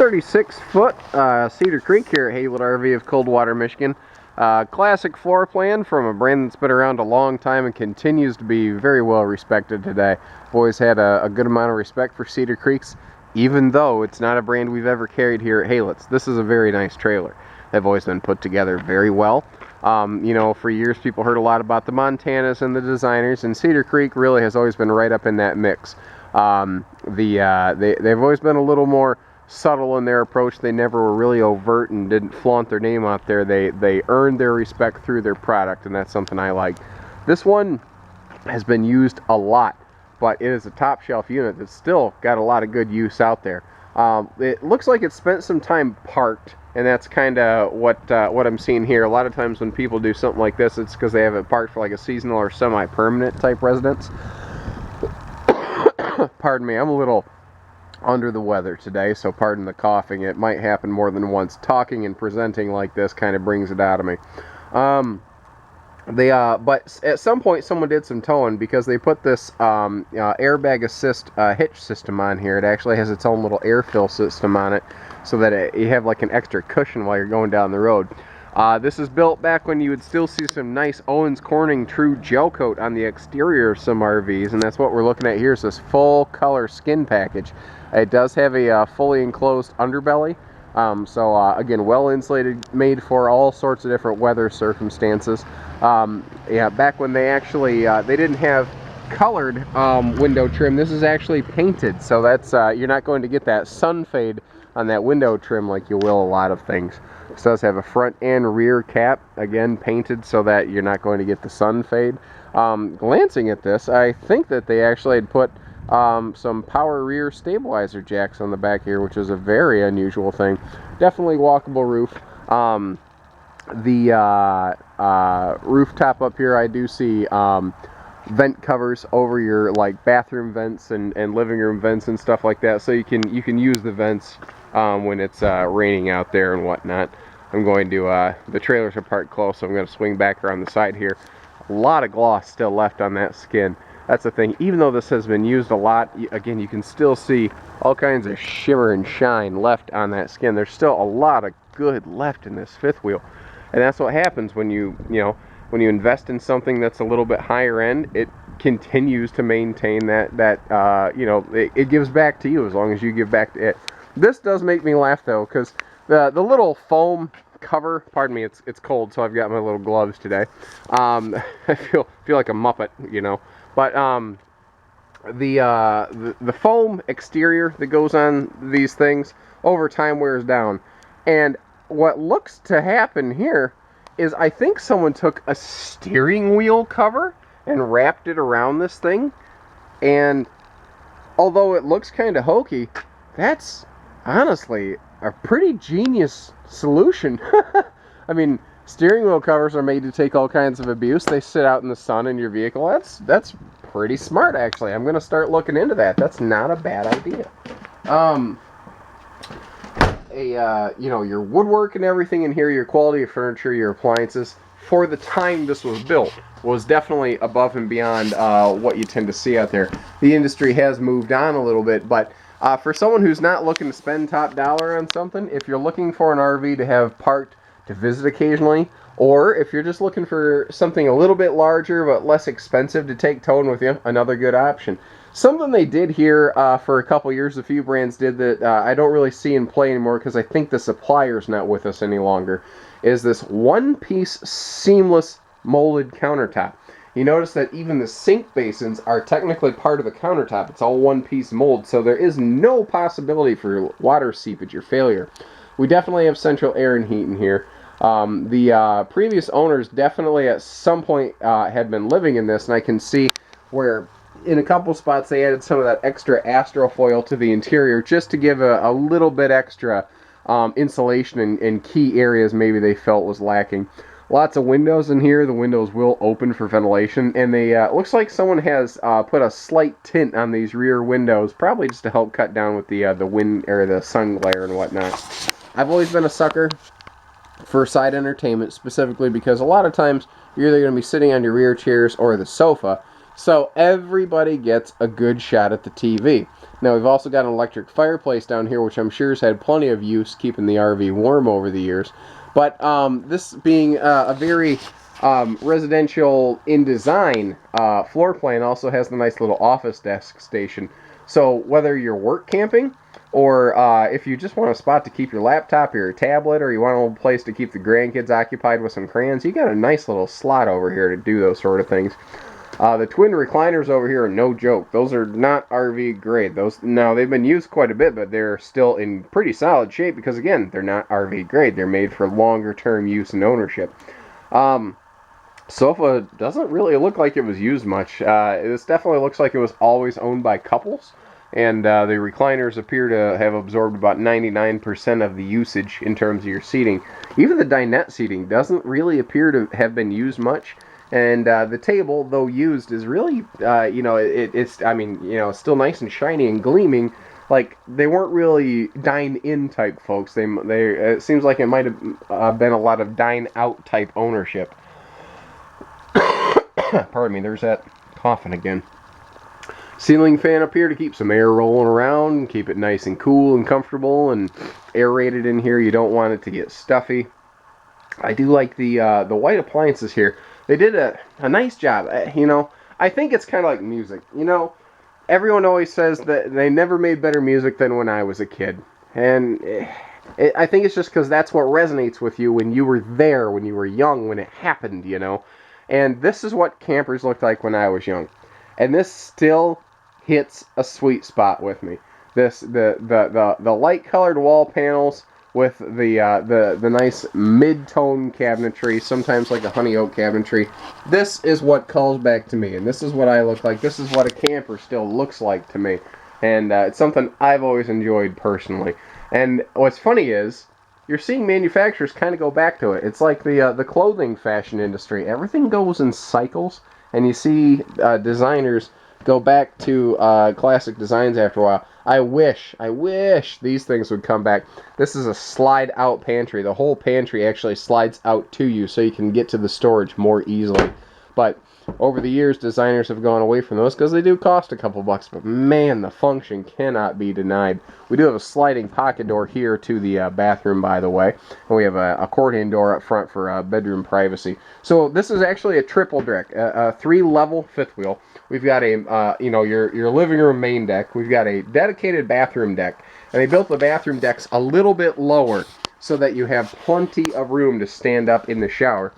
36-foot Cedar Creek here at Haywood RV of Coldwater, Michigan. Classic floor plan from a brand that's been around a long time and continues to be very well respected today. I've always had a good amount of respect for Cedar Creeks, even though it's not a brand we've ever carried here at Haywood's. This is a very nice trailer. They've always been put together very well. You know, for years people heard a lot about the Montanas and the designers, and Cedar Creek really has always been right up in that mix. They've always been a little more subtle in their approach. They never were really overt and didn't flaunt their name out there. They earned their respect through their product, and that's something I like. This one has been used a lot, but it is a top shelf unit that's still got a lot of good use out there. It looks like it spent some time parked, and that's kind of what I'm seeing here. A lot of times when people do something like this, it's because they have it parked for like a seasonal or semi-permanent type residence. Pardon me, I'm a little under the weather today, so pardon the coughing. It might happen more than once. Talking and presenting like this kind of brings it out of me. But at some point someone did some towing, because they put this airbag assist hitch system on here. It actually has its own little air fill system on it, so that you have like an extra cushion while you're going down the road. This is built back when you would still see some nice Owens Corning true gel coat on the exterior of some RVs, and that's what we're looking at here, is this full color skin package. It does have a fully enclosed underbelly, so again, well insulated, made for all sorts of different weather circumstances. Yeah, back when they actually they didn't have colored window trim, this is actually painted, so that's you're not going to get that sun fade on that window trim like you will a lot of things. This does have a front and rear cap, again painted so that you're not going to get the sun fade. Glancing at this, I think that they actually had put some power rear stabilizer jacks on the back here, which is a very unusual thing. Definitely walkable roof. The rooftop up here, I do see vent covers over your like bathroom vents and living room vents and stuff like that, so you can use the vents when it's raining out there and whatnot. I'm going to the trailers are parked close, so I'm going to swing back around the side here. A lot of gloss still left on that skin. That's the thing. Even though this has been used a lot, again, you can still see all kinds of shimmer and shine left on that skin. There's still a lot of good left in this fifth wheel, and that's what happens when you invest in something that's a little bit higher end. It continues to maintain that it gives back to you as long as you give back to it. This does make me laugh though, because the little foam cover, pardon me, it's cold, so I've got my little gloves today. I feel like a Muppet, you know. But the foam exterior that goes on these things over time wears down, and what looks to happen here is I think someone took a steering wheel cover and wrapped it around this thing, and although it looks kind of hokey, that's honestly a pretty genius solution. I mean, steering wheel covers are made to take all kinds of abuse. They sit out in the sun in your vehicle. That's pretty smart, actually. I'm going to start looking into that. That's not a bad idea. Your woodwork and everything in here, your quality of furniture, your appliances, for the time this was built, was definitely above and beyond what you tend to see out there. The industry has moved on a little bit, but for someone who's not looking to spend top dollar on something, if you're looking for an RV to have parked to visit occasionally, or if you're just looking for something a little bit larger but less expensive to take towing with you, another good option. Something they did here for a couple years, a few brands did that I don't really see in play anymore, because I think the supplier's not with us any longer, is this one-piece seamless molded countertop. You notice that even the sink basins are technically part of the countertop. It's all one-piece mold, so there is no possibility for water seepage or failure. We definitely have central air and heat in here. The previous owners definitely at some point had been living in this, and I can see where in a couple spots they added some of that extra astrofoil to the interior just to give a little bit extra insulation in key areas maybe they felt was lacking. Lots of windows in here. The windows will open for ventilation, and they looks like someone has put a slight tint on these rear windows, probably just to help cut down with the wind or the sun glare and whatnot. I've always been a sucker for side entertainment, specifically because a lot of times you're either going to be sitting on your rear chairs or the sofa. So everybody gets a good shot at the TV. Now we've also got an electric fireplace down here, which I'm sure has had plenty of use keeping the RV warm over the years. But this being a very residential in design floor plan, also has the nice little office desk station. So whether you're work camping, or if you just want a spot to keep your laptop or your tablet, or you want a little place to keep the grandkids occupied with some crayons, you got a nice little slot over here to do those sort of things. The twin recliners over here are no joke. Those are not RV grade. Now, they've been used quite a bit, but they're still in pretty solid shape because, again, they're not RV grade. They're made for longer term use and ownership. Sofa doesn't really look like it was used much. This definitely looks like it was always owned by couples. And the recliners appear to have absorbed about 99% of the usage in terms of your seating. Even the dinette seating doesn't really appear to have been used much. And the table, though used, is really, it's still nice and shiny and gleaming. Like, they weren't really dine-in type folks. It seems like it might have been a lot of dine-out type ownership. Pardon me, there's that coughing again. Ceiling fan up here to keep some air rolling around and keep it nice and cool and comfortable and aerated in here. You don't want it to get stuffy. I do like the white appliances here. They did a nice job. I think it's kind of like music. Everyone always says that they never made better music than when I was a kid. And I think it's just because that's what resonates with you when you were there, when you were young, when it happened, And this is what campers looked like when I was young. And this still hits a sweet spot with me. The light colored wall panels with the nice mid-tone cabinetry, sometimes like a honey oak cabinetry. This is what calls back to me, and this is what I look like. This is what a camper still looks like to me, and it's something I've always enjoyed personally. And what's funny is you're seeing manufacturers kind of go back to it. It's like the clothing fashion industry. Everything goes in cycles, and you see designers go back to classic designs after a while. I wish these things would come back. This is a slide-out pantry. The whole pantry actually slides out to you so you can get to the storage more easily. But over the years, designers have gone away from those because they do cost a couple bucks. But man, the function cannot be denied. We do have a sliding pocket door here to the bathroom, by the way. And we have a accordion door up front for bedroom privacy. So this is actually a triple deck, a 3-level fifth wheel. We've got a, your living room main deck. We've got a dedicated bathroom deck. And they built the bathroom decks a little bit lower so that you have plenty of room to stand up in the shower.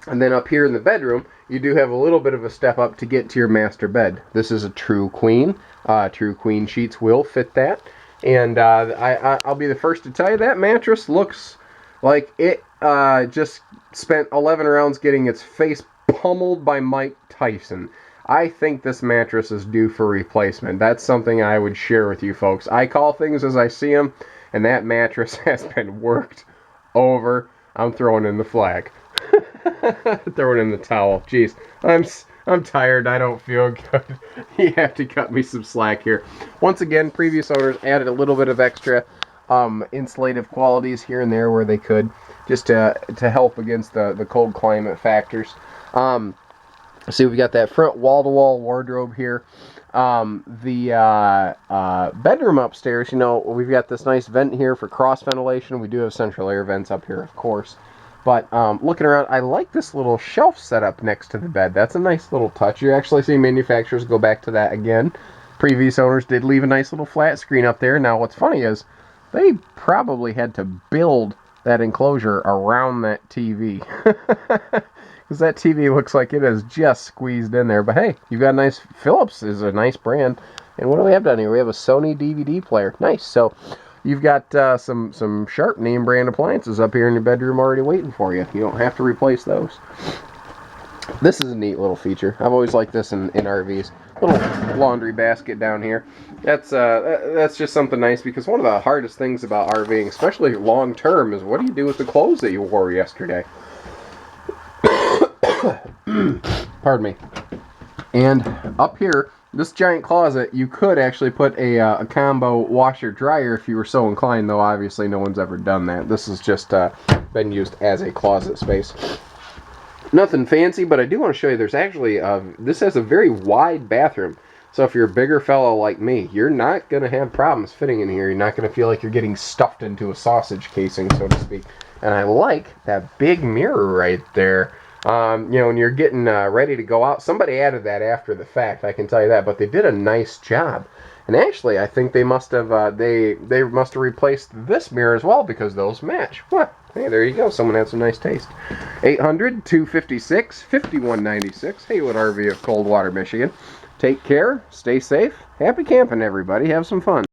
And then up here in the bedroom, you do have a little bit of a step up to get to your master bed. This is a true queen. True queen sheets will fit that. And I'll be the first to tell you that mattress looks like it just spent 11 rounds getting its face pummeled by Mike Tyson. I think this mattress is due for replacement. That's something I would share with you folks. I call things as I see them, and that mattress has been worked over. I'm throwing in the flag. Throwing in the towel. Jeez, I'm tired. I don't feel good. You have to cut me some slack here. Once again, previous owners added a little bit of extra insulative qualities here and there where they could, just to help against the cold climate factors. See, we've got that front wall-to-wall wardrobe here. The bedroom upstairs, we've got this nice vent here for cross ventilation. We do have central air vents up here, of course. But looking around, I like this little shelf setup next to the bed. That's a nice little touch. You actually see manufacturers go back to that again. Previous owners did leave a nice little flat screen up there. Now, what's funny is they probably had to build that enclosure around that TV. Because that TV looks like it is just squeezed in there. But hey, you've got a nice, Philips is a nice brand. And what do we have down here? We have a Sony Dvd Player. Nice. So you've got some sharp name brand appliances up here in your bedroom already waiting for you. You don't have to replace those. This is a neat little feature. I've always liked this in RVs. Little laundry basket down here. That's just something nice, because one of the hardest things about RVing, especially long term, is what do you do with the clothes that you wore yesterday? Pardon me. And up here, this giant closet, you could actually put a combo washer dryer if you were so inclined, though obviously no one's ever done that. This has just been used as a closet space. Nothing fancy, but I do want to show you there's actually, this has a very wide bathroom. So if you're a bigger fellow like me, you're not going to have problems fitting in here. You're not going to feel like you're getting stuffed into a sausage casing, so to speak. And I like that big mirror right there. You know, when you're getting ready to go out, somebody added that after the fact, I can tell you that, but they did a nice job. And actually, I think they must have they must have replaced this mirror as well because those match. What? Hey, there you go. Someone had some nice taste. 800-256-5196. Haywood RV of Coldwater, Michigan. Take care. Stay safe. Happy camping, everybody. Have some fun.